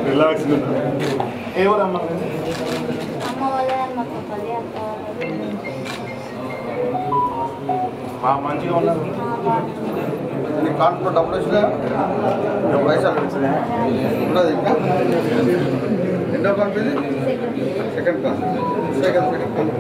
Relax మంచిగా ఉన్నారు. కార్డులో డబ్బులు వచ్చినా పైసలు ఉండదు. ఇంకా రెండో పంపింది సెకండ్ క్లాస్ పడుకోండి.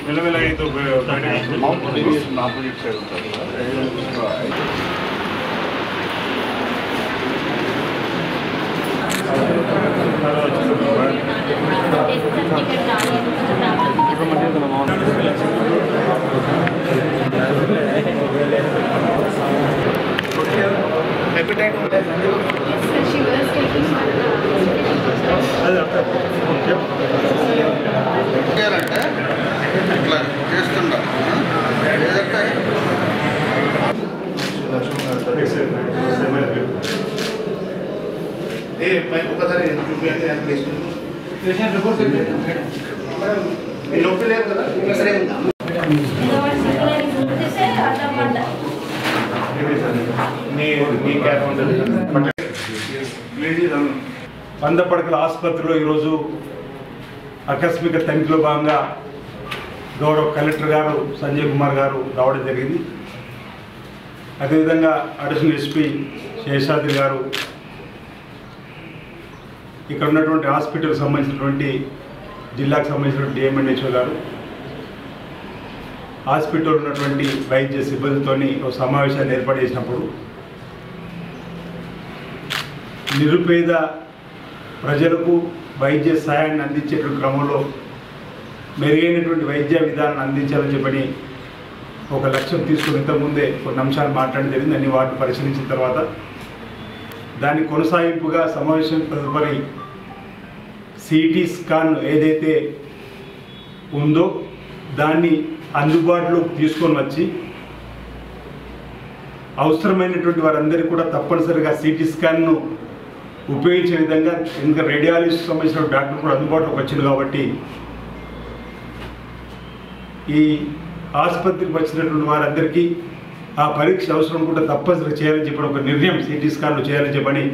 మెల్లమెల్లగా ఆపోజిట్ సైడ్ ఉంటుంది. అంటే ఇట్లా చేస్తుండ ఒకసారి నొప్పి లేదు కదా. వంద పడకల ఆసుపత్రిలో ఈరోజు ఆకస్మిక తనిఖీలో భాగంగా గౌరవ కలెక్టర్ గారు సంజయ్ కుమార్ గారు రావడం జరిగింది. అదేవిధంగా అడిషనల్ ఎస్పీ శేషాద్రి గారు ఇక్కడ ఉన్నటువంటి హాస్పిటల్కి సంబంధించినటువంటి జిల్లాకు సంబంధించినటువంటి డిఎంఎన్హెచ్ఓ గారు హాస్పిటల్ ఉన్నటువంటి వైద్య సిబ్బందితో ఒక సమావేశాన్ని ఏర్పాటు చేసినప్పుడు నిరుపేద ప్రజలకు వైద్య సహాయాన్ని అందించేటువంటి క్రమంలో మెరుగైనటువంటి వైద్య విధానాన్ని అందించాలని చెప్పని ఒక లక్ష్యం తీసుకుని ఇంతకుముందే కొన్ని అంశాలు మాట్లాడడం జరిగింది. అన్ని వాటిని పరిశీలించిన తర్వాత దాని కొనసాగింపుగా సమావేశం తదుపరి సిటీ స్కాన్ ఏదైతే ఉందో దాన్ని అందుబాటులోకి తీసుకొని వచ్చి అవసరమైనటువంటి వారందరికీ కూడా తప్పనిసరిగా సిటీ స్కాన్ను ఉపయోగించే విధంగా, ఇంకా రేడియాలజిస్ట్ సంబంధించిన డాక్టర్ కూడా అందుబాటులోకి వచ్చింది కాబట్టి ఈ ఆసుపత్రికి వచ్చినటువంటి వారందరికీ ఆ పరీక్ష అవసరం కూడా తప్పనిసరిగా చేయాలని చెప్పి ఒక నిర్ణయం సిటీ స్కాన్లు చేయాలని చెప్పని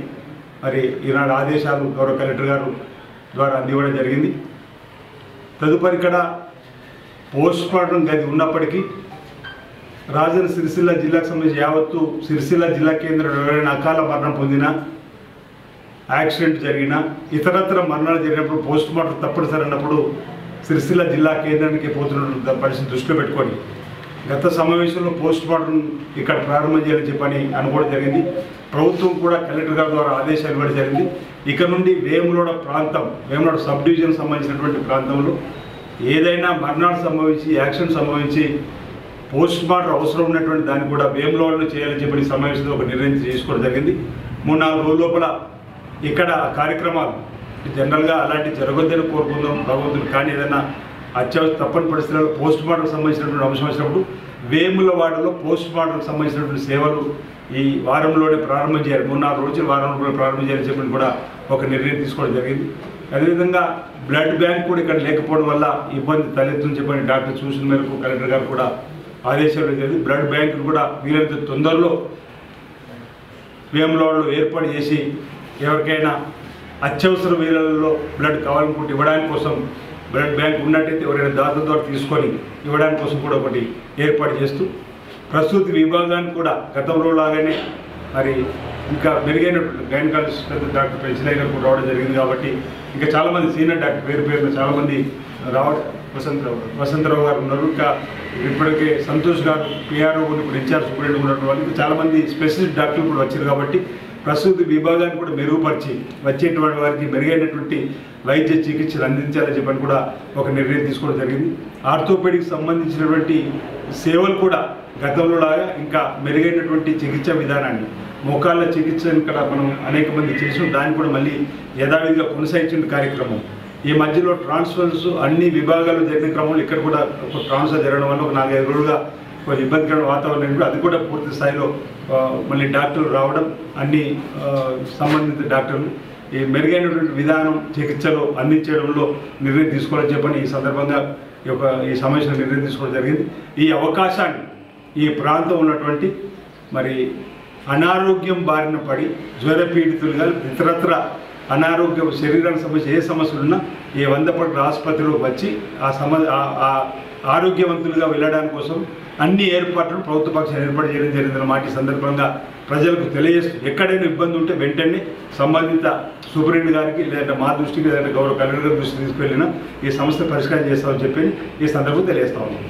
మరి ఈనాడు ఆదేశాలు గౌరవ కలెక్టర్ గారు ద్వారా అందివ్వడం జరిగింది. తదుపరి ఇక్కడ పోస్ట్ మార్టం గది ఉన్నప్పటికీ రాజన్న సిరిసిల్ల జిల్లాకు సంబంధించి యావత్తు సిరిసిల్ల జిల్లా కేంద్రంలో ఎవరైనా అకాల మరణం పొందినా, యాక్సిడెంట్ జరిగినా, ఇతరత్ర మరణాలు జరిగినప్పుడు పోస్ట్ మార్టం తప్పనిసరి అన్నప్పుడు సిరిసిల్ల జిల్లా కేంద్రానికి పోతున్న పరిస్థితి దృష్టిలో పెట్టుకొని గత సమావేశంలో పోస్ట్ మార్టం ఇక్కడ ప్రారంభం చేయాలని చెప్పని అనుకోవడం జరిగింది. ప్రభుత్వం కూడా కలెక్టర్ గారి ద్వారా ఆదేశాలు ఇవ్వడం జరిగింది. ఇక నుండి వేములవాడ ప్రాంతం, వేములవాడ సబ్ డివిజన్ సంబంధించినటువంటి ప్రాంతంలో ఏదైనా మరణాలు సంభవించి, యాక్సిడెంట్ సంభవించి పోస్ట్ మార్టం అవసరం ఉన్నటువంటి దాన్ని కూడా వేములవాడలో చేయాలని చెప్పి సమావేశంలో ఒక నిర్ణయం చేసుకోవడం జరిగింది. 3-4 రోజుల లోపల ఇక్కడ కార్యక్రమాలు జనరల్గా అలాంటివి జరగొద్దని కోరుకుందాం భగవంతుడు. కానీ ఏదైనా అత్యవసర తప్పని పరిస్థితుల్లో పోస్ట్ మార్టం సంబంధించినటువంటి అంశం వచ్చినప్పుడు వేములవాడలో పోస్ట్ మార్టంకి సంబంధించినటువంటి సేవలు ఈ వారంలోనే ప్రారంభం చేయాలి, 3-4 రోజులు వారంలో ప్రారంభం చేయాలని చెప్పి కూడా ఒక నిర్ణయం తీసుకోవడం జరిగింది. అదేవిధంగా బ్లడ్ బ్యాంక్ కూడా ఇక్కడ లేకపోవడం వల్ల ఇబ్బంది తలెత్తుందని చెప్పని డాక్టర్ సూచన మేరకు కలెక్టర్ గారు కూడా ఆదేశాలు జరిగింది. బ్లడ్ బ్యాంక్ కూడా వీలైనంత తొందరలో వేములవాడలో ఏర్పాటు చేసి ఎవరికైనా అత్యవసర వేళల్లో బ్లడ్ కావాలనుకుంటే ఇవ్వడానికి కోసం బ్లడ్ బ్యాంక్ ఉన్నట్టయితే ఎవరైనా దాతల ద్వారా తీసుకొని ఇవ్వడానికి కోసం కూడా ఒకటి ఏర్పాటు చేస్తూ ప్రసూతి విభాగాన్ని కూడా గతంలో లాగానే మరి ఇంకా మెరుగైనటువంటి గైనకాలజిస్ట్ డాక్టర్ పెంచలయ్య గారు కూడా రావడం జరిగింది. కాబట్టి ఇంకా చాలామంది సీనియర్ డాక్టర్ పేరున చాలామంది రావడం, వసంతరావు గారు ఉన్నారు, ఇంకా ఇప్పటికే సంతోష్ గారు పిఆర్ఓ ఇప్పుడు ఇన్ఛార్జ్ సూపరింటెండెంట్ ఉన్నటువంటి వాళ్ళు ఇంకా చాలామంది స్పెషలిస్ట్ డాక్టర్లు కూడా వచ్చారు. కాబట్టి ప్రసూతి విభాగాన్ని కూడా మెరుగుపరిచి వచ్చేటువంటి వారికి మెరుగైనటువంటి వైద్య చికిత్సలు అందించాలని చెప్పని కూడా ఒక నిర్ణయం తీసుకోవడం జరిగింది. ఆర్థోపెడిక్ సంబంధించినటువంటి సేవలు కూడా గతంలో లాగా ఇంకా మెరుగైనటువంటి చికిత్సా విధానాన్ని, మోకాళ్ళ చికిత్సను ఇక్కడ మనం అనేక మంది చేసాం, దాన్ని కూడా మళ్ళీ యథావిధిగా కొనసాగించిన కార్యక్రమం. ఈ మధ్యలో ట్రాన్స్ఫర్స్ అన్ని విభాగాలు జరిగిన క్రమంలో ఇక్కడ కూడా ఒక ట్రాన్స్ఫర్ జరగడం వల్ల ఒక 4-5 రోజులుగా ఒక ఇబ్బందికరమైన వాతావరణం కూడా అది కూడా పూర్తి స్థాయిలో మళ్ళీ డాక్టర్లు రావడం, అన్ని సంబంధిత డాక్టర్లు ఈ మెరుగైనటువంటి విధానం చికిత్సలో అందించడంలో నిర్ణయం తీసుకోవాలని చెప్పని ఈ సందర్భంగా ఈ సమావేశంలో నిర్ణయం తీసుకోవడం జరిగింది. ఈ అవకాశాన్ని ఈ ప్రాంతం ఉన్నటువంటి మరి అనారోగ్యం బారిన పడి జ్వర పీడితులుగా ఇతరత్ర అనారోగ్య శరీరానికి సంబంధించి ఏ సమస్యలున్నా ఈ 100 పడకల ఆసుపత్రిలో వచ్చి ఆ ఆరోగ్యవంతులుగా వెళ్ళడానికి కోసం అన్ని ఏర్పాట్లు ప్రభుత్వ పక్షాన్ని ఏర్పాటు చేయడం జరిగిందన్నమాట. ఈ సందర్భంగా ప్రజలకు తెలియజేస్తూ ఎక్కడైనా ఇబ్బంది ఉంటే వెంటనే సంబంధిత సూపరింటెండెంట్ గారికి లేదంటే మా దృష్టికి లేదంటే గౌరవ కలెక్టర్ గారి దృష్టికి తీసుకెళ్ళినా ఈ సమస్య పరిష్కారం చేస్తామని చెప్పి ఈ సందర్భంగా తెలియజేస్తా ఉన్నాం.